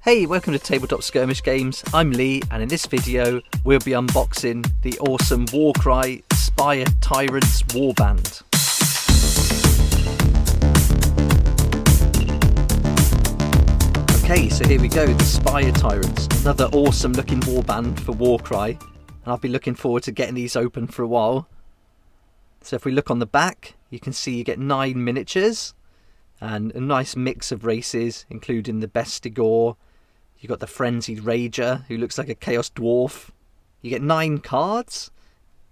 Hey, welcome to Tabletop Skirmish Games. I'm Lee, and in this video we'll be unboxing the awesome Warcry SPIRE Tyrants Warband. Okay, so here we go, the SPIRE Tyrants, another awesome looking warband for Warcry, and I've been looking forward to getting these open for a while. So if we look on the back, you can see you get 9 miniatures and a nice mix of races, including the Bestigor. You've got the Frenzied Rager, who looks like a Chaos Dwarf. You get 9 cards,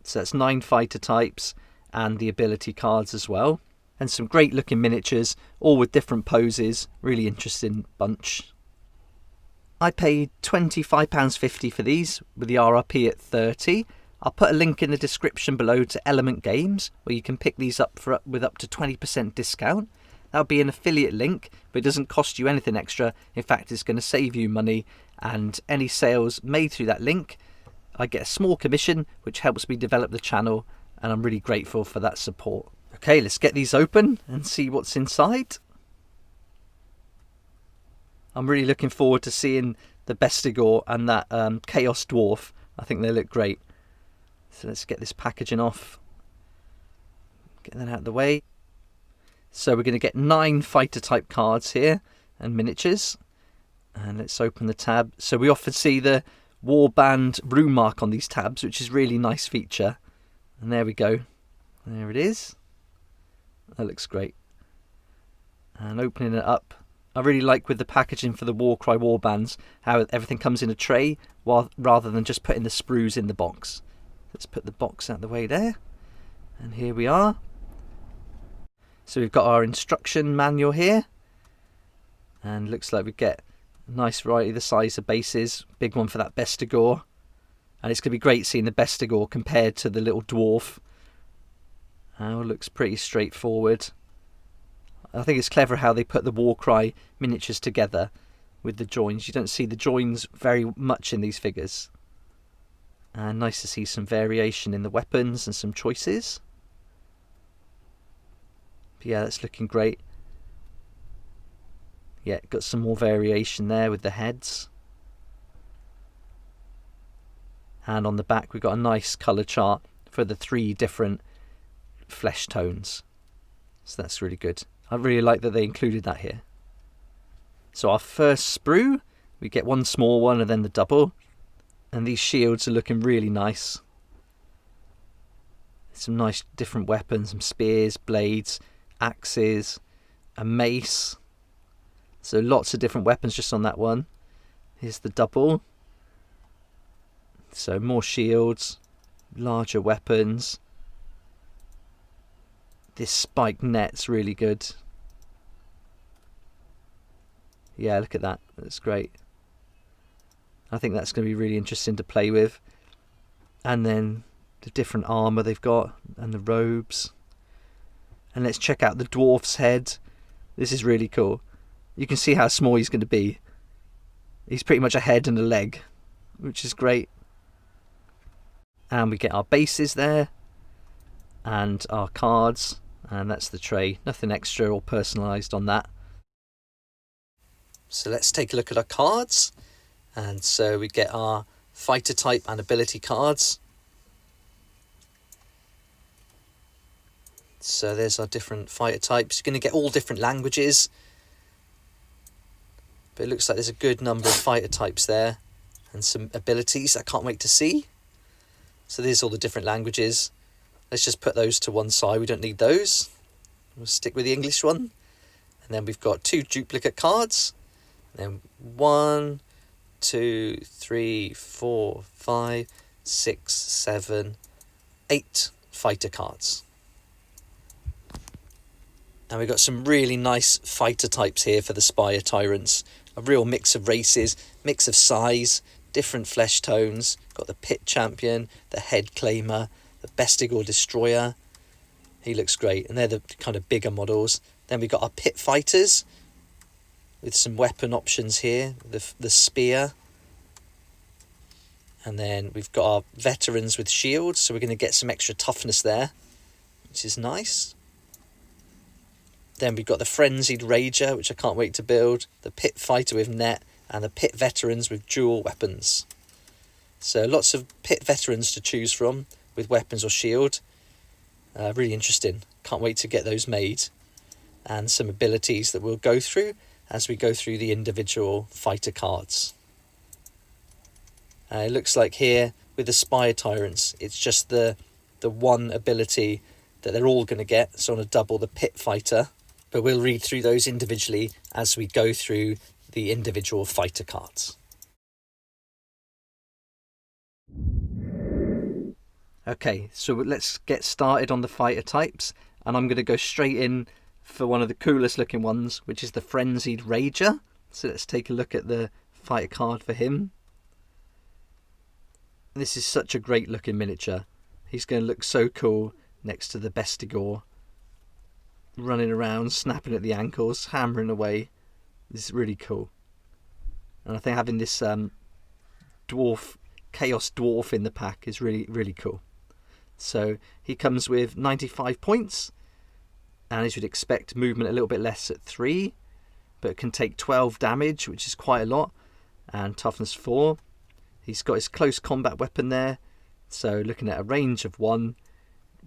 so that's 9 fighter types, and the ability cards as well. And some great looking miniatures, all with different poses. Really interesting bunch. I paid £25.50 for these, with the RRP at £30. I'll put a link in the description below to Element Games, where you can pick these up with up to 20% discount. That'll be an affiliate link, but it doesn't cost you anything extra. In fact, it's going to save you money, and any sales made through that link, I get a small commission, which helps me develop the channel, and I'm really grateful for that support. Okay, let's get these open and see what's inside. I'm really looking forward to seeing the Bestigor and that Chaos Dwarf. I think they look great. So let's get this packaging off. Get that out of the way. So we're going to get 9 fighter type cards here and miniatures. And let's open the tab. So we often see the Warband rune mark on these tabs, which is a really nice feature. And there we go. There it is. That looks great. And opening it up, I really like with the packaging for the Warcry Warbands how everything comes in a tray rather than just putting the sprues in the box. Let's put the box out of the way there. And here we are. So we've got our instruction manual here, and looks like we get a nice variety of the size of bases. Big one for that Bestigor, and it's going to be great seeing the Bestigor compared to the little dwarf. Looks pretty straightforward. I think it's clever how they put the Warcry miniatures together with the joins. You don't see the joins very much in these figures. And nice to see some variation in the weapons and some choices. Yeah, that's looking great. Yeah, got some more variation there with the heads. And on the back we've got a nice colour chart for the 3 different flesh tones. So that's really good. I really like that they included that here. So our first sprue, we get 1 small one and then the double. And these shields are looking really nice. Some nice different weapons, some spears, blades, axes, a mace. So lots of different weapons just on that one. Here's the double. So more shields, larger weapons. This spiked net's really good. Yeah, look at that. That's great. I think that's going to be really interesting to play with. And then the different armour they've got and the robes. And let's check out the dwarf's head. This is really cool. You can see how small he's going to be. He's pretty much a head and a leg, which is great. And we get our bases there. And our cards. And that's the tray. Nothing extra or personalised on that. So let's take a look at our cards. And so we get our fighter type and ability cards. So there's our different fighter types. You're going to get all different languages. But it looks like there's a good number of fighter types there. And some abilities I can't wait to see. So there's all the different languages. Let's just put those to one side. We don't need those. We'll stick with the English one. And then we've got 2 duplicate cards. And then 1, 2, 3, 4, 5, 6, 7, 8 fighter cards. And we've got some really nice fighter types here for the SPIRE Tyrants. A real mix of races, mix of size, different flesh tones. Got the Pit Champion, the Head Claimer, the Bestigor Destroyer. He looks great. And they're the kind of bigger models. Then we've got our Pit Fighters with some weapon options here. The Spear. And then we've got our Veterans with shields. So we're going to get some extra toughness there, which is nice. Then we've got the Frenzied Rager, which I can't wait to build. The Pit Fighter with net and the pit veterans with dual weapons. So lots of pit veterans to choose from with weapons or shield. Really interesting. Can't wait to get those made. And some abilities that we'll go through as we go through the individual fighter cards. It looks like here with the SPIRE Tyrants, it's just the one ability that they're all going to get. So on a double, the pit fighter. But we'll read through those individually as we go through the individual fighter cards. Okay, so let's get started on the fighter types, and I'm going to go straight in for one of the coolest looking ones, which is the Frenzied Rager. So let's take a look at the fighter card for him. This is such a great looking miniature. He's going to look so cool next to the Bestigor, running around, snapping at the ankles, hammering away. This is really cool. And I think having this Chaos Dwarf in the pack is really, really cool. So he comes with 95 points, and as you'd expect, movement a little bit less at 3, but can take 12 damage, which is quite a lot, and toughness 4. He's got his close combat weapon there, so looking at a range of 1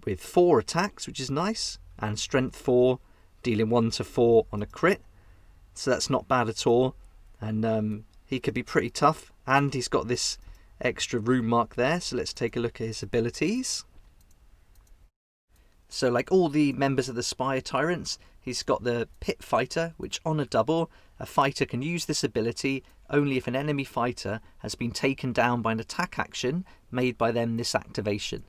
with 4 attacks, which is nice, and strength 4, dealing 1 to 4 on a crit. So that's not bad at all, and he could be pretty tough, and he's got this extra rune mark there. So let's take a look at his abilities. So like all the members of the SPIRE Tyrants, he's got the Pit Fighter, which on a double, a fighter can use this ability only if an enemy fighter has been taken down by an attack action made by them this activation.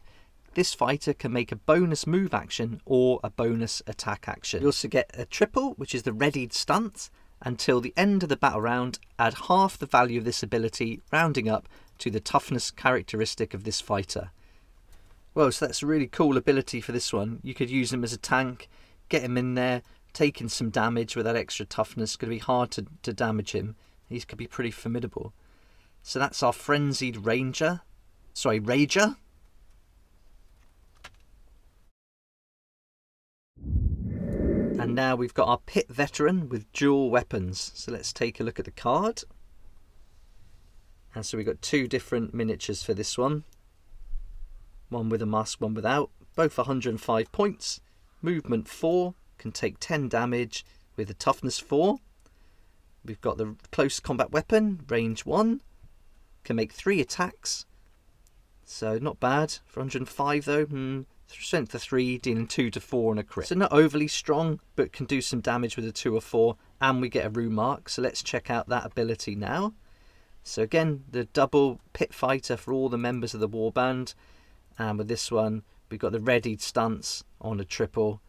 This fighter can make a bonus move action or a bonus attack action. You also get a triple, which is the Readied Stance. Until the end of the battle round, add half the value of this ability, rounding up to the toughness characteristic of this fighter. Well, so that's a really cool ability for this one. You could use him as a tank, get him in there, taking some damage with that extra toughness. It's going to be hard to damage him. He could be pretty formidable. So that's our Frenzied Rager. And now we've got our Pit Veteran with dual weapons. So let's take a look at the card. And so we've got 2 different miniatures for this one. One with a mask, one without. Both 105 points. Movement 4, can take 10 damage with a toughness 4. We've got the close combat weapon, range 1. Can make 3 attacks. So not bad. For 105 though, strength of 3, dealing 2 to 4 on a crit. So not overly strong, but can do some damage with a 2 or 4. And we get a rune mark. So let's check out that ability now. So again, the double Pit Fighter for all the members of the Warband. And with this one, we've got the Readied Stance on a triple.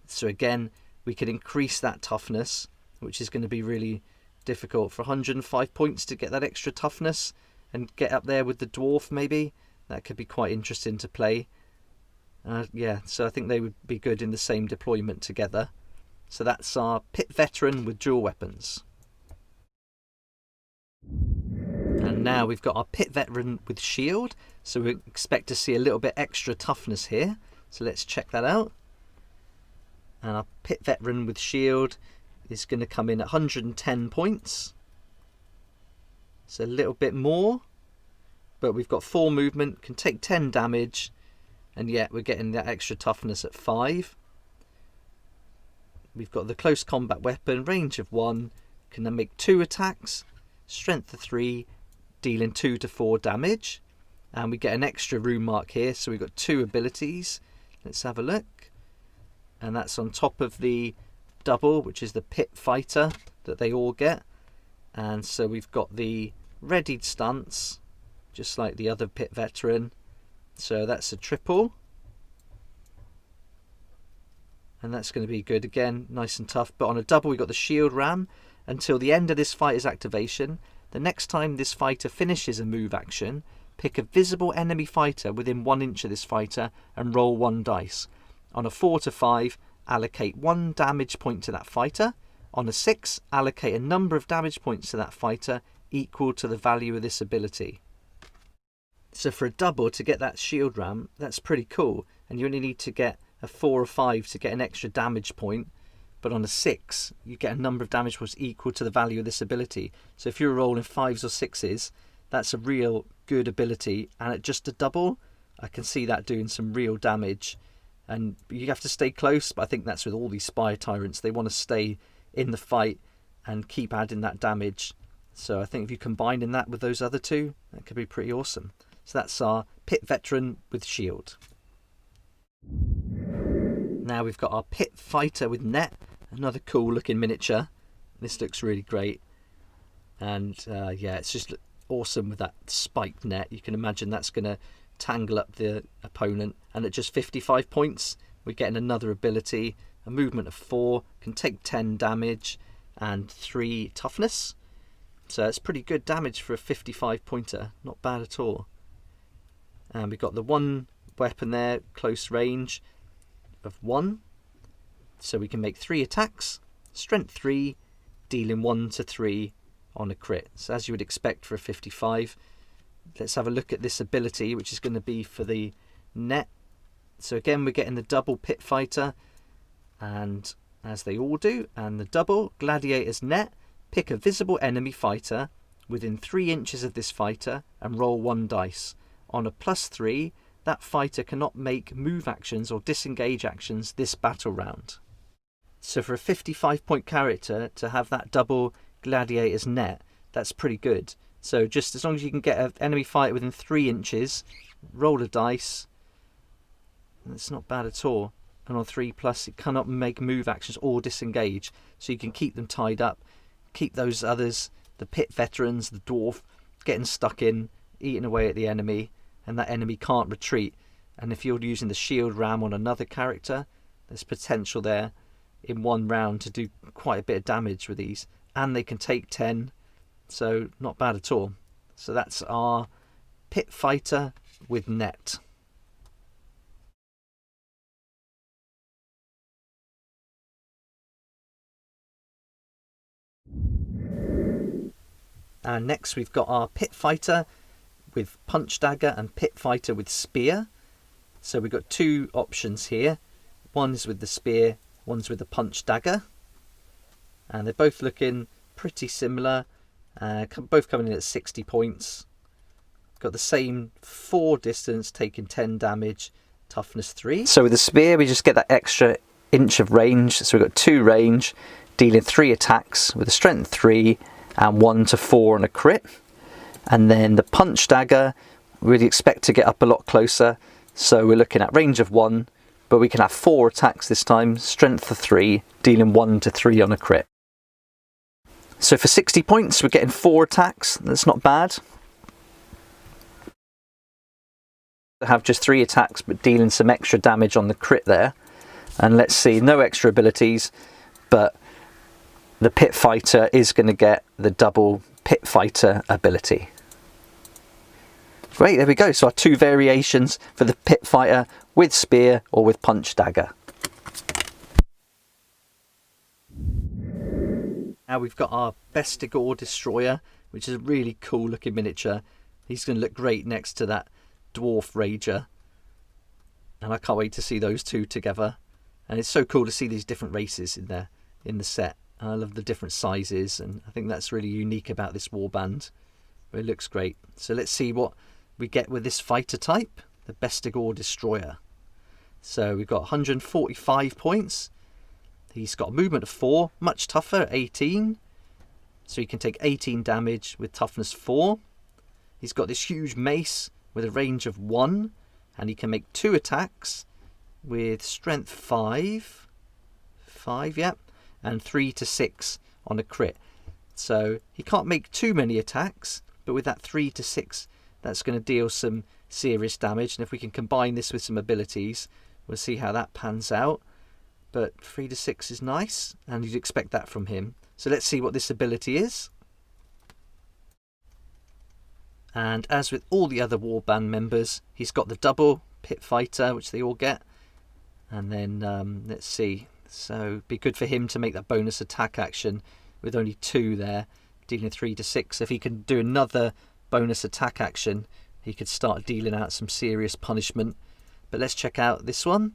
So again, we can increase that toughness, which is going to be really difficult. For 105 points to get that extra toughness and get up there with the Dwarf maybe. That could be quite interesting to play. Yeah, so I think they would be good in the same deployment together. So that's our Pit Veteran with dual weapons. And now we've got our Pit Veteran with shield. So we expect to see a little bit extra toughness here. So let's check that out. And our Pit Veteran with shield is going to come in at 110 points. So a little bit more. But we've got 4 movement, can take 10 damage. And yet we're getting that extra toughness at 5. We've got the close combat weapon, range of 1. Can then make 2 attacks. Strength of 3, dealing 2 to 4 damage. And we get an extra rune mark here, so we've got 2 abilities. Let's have a look. And that's on top of the double, which is the Pit Fighter that they all get. And so we've got the Readied Stance, just like the other Pit Veteran. So that's a triple. And that's going to be good again, nice and tough. But on a double, we've got the Shield Ram. Until the end of this fighter's activation, the next time this fighter finishes a move action, pick a visible enemy fighter within 1 inch of this fighter and roll 1 dice. On a 4 to 5, allocate 1 damage point to that fighter. On a 6, allocate a number of damage points to that fighter equal to the value of this ability. So for a double, to get that Shield Ram, that's pretty cool. And you only need to get a 4 or 5 to get an extra damage point. but on a 6 you get a number of damage was equal to the value of this ability. So if you're rolling 5s or 6s, that's a real good ability, and at just a double I can see that doing some real damage. And you have to stay close, but I think that's with all these Spire Tyrants. They want to stay in the fight and keep adding that damage. So I think if you combine in that with those other two, that could be pretty awesome. So that's our Pit Veteran with shield. Now we've got our Pit Fighter with net, another cool looking miniature. This looks really great, and yeah, it's just awesome with that spiked net. You can imagine that's going to tangle up the opponent, and at just 55 points we're getting another ability, a movement of 4, can take 10 damage and 3 toughness. So it's pretty good damage for a 55 pointer, not bad at all. And we've got the one weapon there, close range of 1, so we can make 3 attacks, strength 3, dealing 1 to 3 on a crit. So as you would expect for a 55. Let's have a look at this ability, which is going to be for the net. So again, we're getting the double Pit Fighter, and as they all do, and the double Gladiator's net. Pick a visible enemy fighter within 3 inches of this fighter and roll 1 dice. On a +3, that fighter cannot make move actions or disengage actions this battle round. So for a 55 point character to have that double Gladiator's net, that's pretty good. So just as long as you can get an enemy fighter within 3 inches, roll a dice, that's not bad at all. And on 3+, it cannot make move actions or disengage, so you can keep them tied up. Keep those others, the Pit Veterans, the Dwarf, getting stuck in, eating away at the enemy, and that enemy can't retreat. And if you're using the shield ram on another character, there's potential there in one round to do quite a bit of damage with these. And they can take 10, so not bad at all. So that's our Pit Fighter with net. And next we've got our Pit Fighter with Punch Dagger and Pit Fighter with Spear. So we've got 2 options here. One's with the Spear, one's with the Punch Dagger. And they're both looking pretty similar. Both coming in at 60 points. Got the same 4 distance, taking 10 damage, toughness 3. So with the Spear we just get that extra inch of range. So we've got 2 range, dealing 3 attacks with a strength 3 and 1 to 4 on a crit. And then the Punch Dagger, we'd expect to get up a lot closer. So we're looking at range of 1, but we can have 4 attacks this time, strength 3, dealing 1 to 3 on a crit. So for 60 points, we're getting 4 attacks. That's not bad. Have just 3 attacks, but dealing some extra damage on the crit there. And let's see, no extra abilities, but the Pit Fighter is going to get the double Pit Fighter ability. Great, there we go. So our 2 variations for the Pit Fighter with Spear or with Punch Dagger. Now we've got our Bestigor Destroyer, which is a really cool looking miniature. He's going to look great next to that Dwarf Rager. And I can't wait to see those 2 together. And it's so cool to see these different races in there in the set. I love the different sizes, and I think that's really unique about this warband. But it looks great. So let's see what we get with this fighter type, the Bestigor Destroyer. So we've got 145 points. He's got a movement of 4, much tougher, 18. So he can take 18 damage with toughness 4. He's got this huge mace with a range of 1, and he can make 2 attacks with strength 5. 5, yeah. And 3 to 6 on a crit. So he can't make too many attacks, but with that 3 to 6, that's going to deal some serious damage. And if we can combine this with some abilities, we'll see how that pans out. But 3 to 6 is nice, and you'd expect that from him. So let's see what this ability is. And as with all the other warband members, he's got the double Pit Fighter, which they all get. And then let's see. So it'd be good for him to make that bonus attack action with only 2 there, dealing 3 to 6. If he can do another bonus attack action, he could start dealing out some serious punishment. But let's check out this one.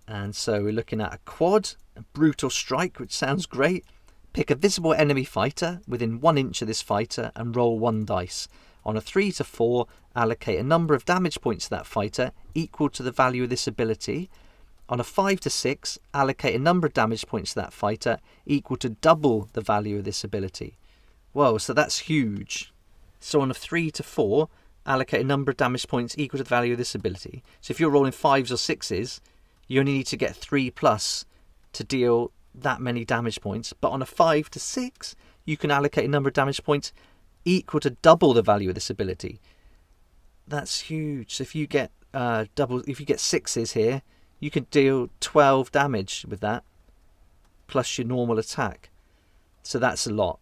And so we're looking at a quad, a brutal strike, which sounds great. Pick a visible enemy fighter within 1 inch of this fighter and roll 1 dice. On a 3 to 4, allocate a number of damage points to that fighter equal to the value of this ability. On a 5 to 6, allocate a number of damage points to that fighter equal to double the value of this ability. Whoa, so that's huge. So on a 3 to 4, allocate a number of damage points equal to the value of this ability. So if you're rolling 5s or 6s, you only need to get 3 plus to deal that many damage points. But on a 5 to 6, you can allocate a number of damage points equal to double the value of this ability. That's huge. So if you get if you get 6s here, you can deal 12 damage with that, plus your normal attack. So that's a lot.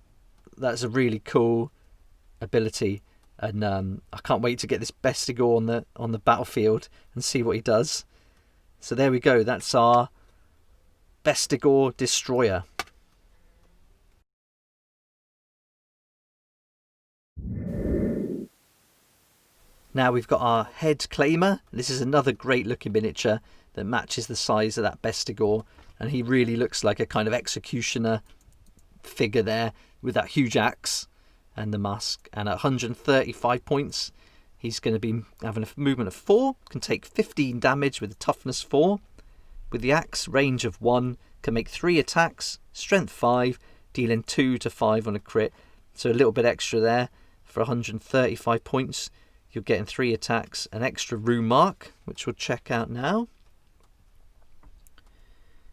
That's a really cool ability, and I can't wait to get this Bestigor on the battlefield and see what he does. So there we go. That's our Bestigor Destroyer. Now we've got our head claimer. This is another great looking miniature that matches the size of that Bestigor, and he really looks like a kind of executioner figure there with that huge axe and the mask. And at 135 points, he's going to be having a movement of 4, can take 15 damage with a toughness 4. With the axe, range of 1, can make 3 attacks, strength 5, dealing 2 to 5 on a crit. So a little bit extra there for 135 points. You're getting 3 attacks, an extra rune mark, which we'll check out now.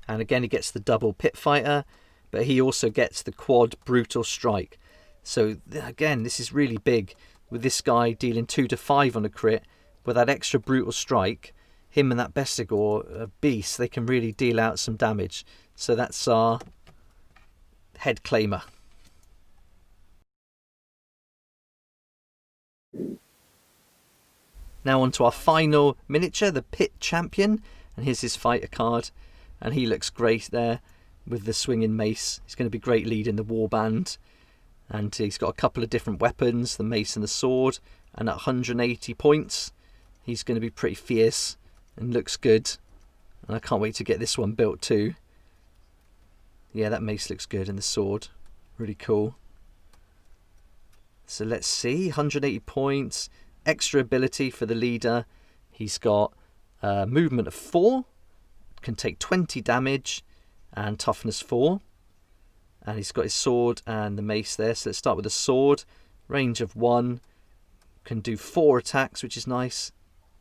And again, he gets the double pit fighter, but he also gets the quad brutal strike. So again, this is really big, with this guy dealing 2 to 5 on a crit. With that extra brutal strike, him and that Bestigor beast, they can really deal out some damage. So that's our head claimer. Now on to our final miniature, the Pit Champion. And here's his fighter card. And he looks great there with the swinging mace. He's going to be great leading the warband. And he's got a couple of different weapons, the mace and the sword. And at 180 points, he's going to be pretty fierce and looks good. And I can't wait to get this one built too. Yeah, that mace looks good, and the sword. Really cool. So let's see, 180 points. Extra ability for the leader. He's got movement of 4. Can take 20 damage and toughness 4. And he's got his sword and the mace there. So let's start with the sword. Range of 1. Can do 4 attacks, which is nice.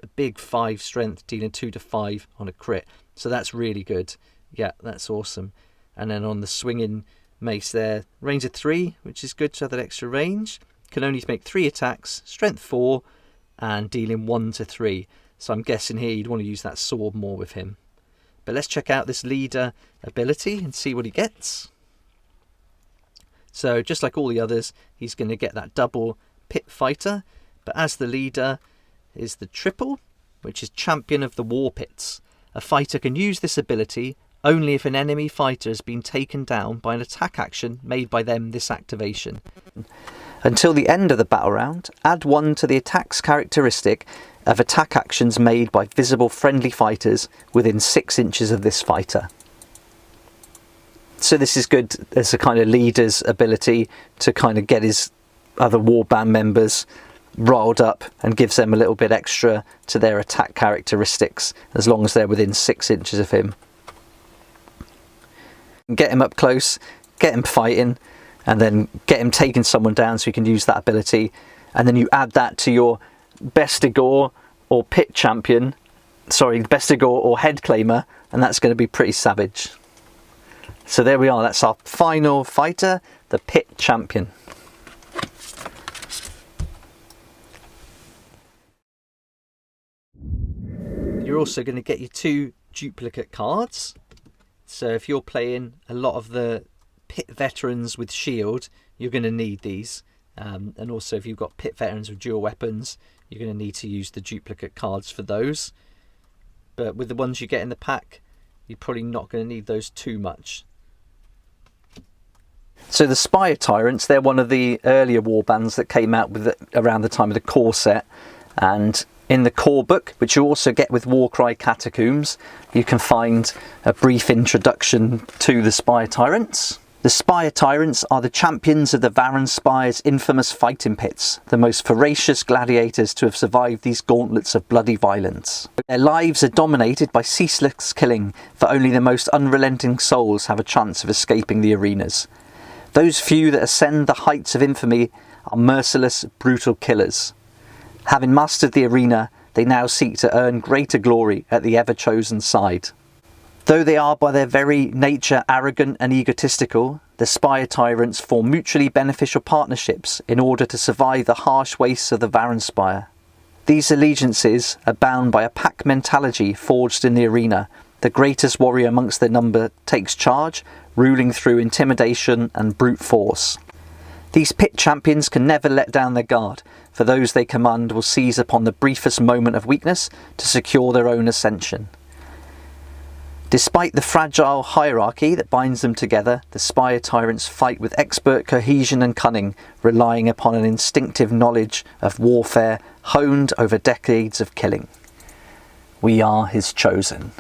A big 5 strength, dealing 2 to 5 on a crit. So that's really good. Yeah, that's awesome. And then on the swinging mace there, range of 3, which is good to have that extra range. Can only make 3 attacks, strength 4, and dealing 1 to 3. So I'm guessing here you'd want to use that sword more with him. But let's check out this leader ability and see what he gets. So just like all the others, he's going to get that double pit fighter. But as the leader is the triple, which is Champion of the War Pits. A fighter can use this ability only if an enemy fighter has been taken down by an attack action made by them this activation. Until the end of the battle round, add 1 to the attack's characteristic of attack actions made by visible friendly fighters within 6 inches of this fighter. So this is good as a kind of leader's ability to kind of get his other warband members riled up and gives them a little bit extra to their attack characteristics as long as they're within 6 inches of him. Get him up close, get him fighting, and then get him taking someone down so you can use that ability. And then you add that to your Bestigor or Pit Champion, Bestigor or Head Claimer, and that's going to be pretty savage. So there we are, that's our final fighter, the Pit Champion. You're also going to get your 2 duplicate cards. So if you're playing a lot of the Pit veterans with shield, you're going to need these. And also if you've got Pit veterans with dual weapons, you're going to need to use the duplicate cards for those. But with the ones you get in the pack, you're probably not going to need those too much. So the SPIRE Tyrants, they're one of the earlier warbands that came out with around the time of the core set. And In the core book, which you also get with Warcry Catacombs, you can find a brief introduction to the Spire Tyrants. The Spire Tyrants are the champions of the Varanspire's infamous fighting pits, the most ferocious gladiators to have survived these gauntlets of bloody violence. Their lives are dominated by ceaseless killing, for only the most unrelenting souls have a chance of escaping the arenas. Those few that ascend the heights of infamy are merciless, brutal killers. Having mastered the arena, they now seek to earn greater glory at the ever-chosen side. Though they are by their very nature arrogant and egotistical, the Spire Tyrants form mutually beneficial partnerships in order to survive the harsh wastes of the Varanspire. These allegiances are bound by a pack mentality forged in the arena. The greatest warrior amongst their number takes charge, ruling through intimidation and brute force. These pit champions can never let down their guard, for those they command will seize upon the briefest moment of weakness to secure their own ascension. Despite the fragile hierarchy that binds them together, the Spire Tyrants fight with expert cohesion and cunning, relying upon an instinctive knowledge of warfare honed over decades of killing. We are his chosen.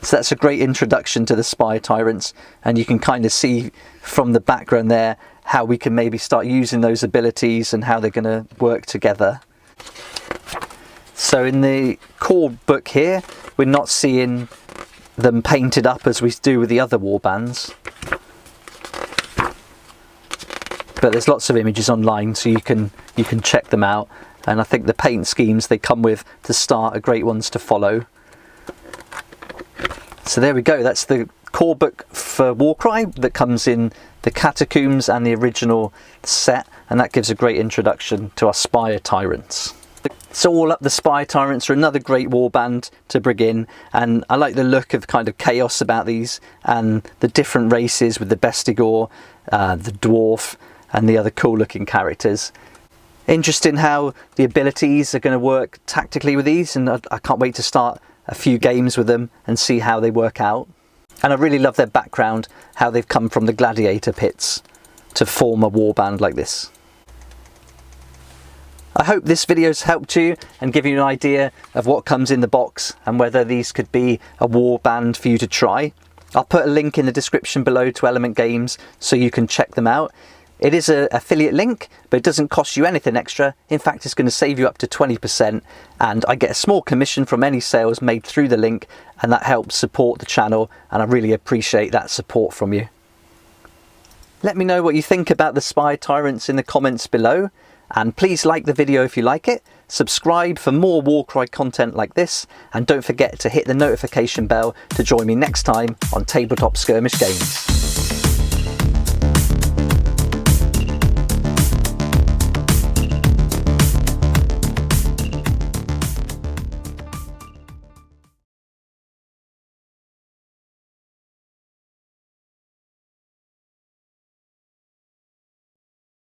So that's a great introduction to the Spire Tyrants, and you can kind of see from the background there how we can maybe start using those abilities and how they're going to work together. So in the core book here, we're not seeing them painted up as we do with the other warbands, but there's lots of images online, so you can check them out, and I think the paint schemes they come with to start are great ones to follow. So there we go, that's the core book for Warcry that comes in the Catacombs and the original set, and that gives a great introduction to our Spire Tyrants. So all up, the Spire Tyrants are another great warband to bring in, and I like the look of kind of chaos about these and the different races with the Bestigor, the Dwarf and the other cool looking characters. Interesting how the abilities are going to work tactically with these, and I can't wait to start a few games with them and see how they work out. And I really love their background, how they've come from the gladiator pits to form a warband like this. I hope this video's helped you and given you an idea of what comes in the box and whether these could be a warband for you to try. I'll put a link in the description below to Element Games so you can check them out. It is an affiliate link, but it doesn't cost you anything extra. In fact, it's going to save you up to 20%, and I get a small commission from any sales made through the link, and that helps support the channel, and I really appreciate that support from you. Let me know what you think about the Spire Tyrants in the comments below, and please like the video if you like it, subscribe for more Warcry content like this, and don't forget to hit the notification bell to join me next time on Tabletop Skirmish Games.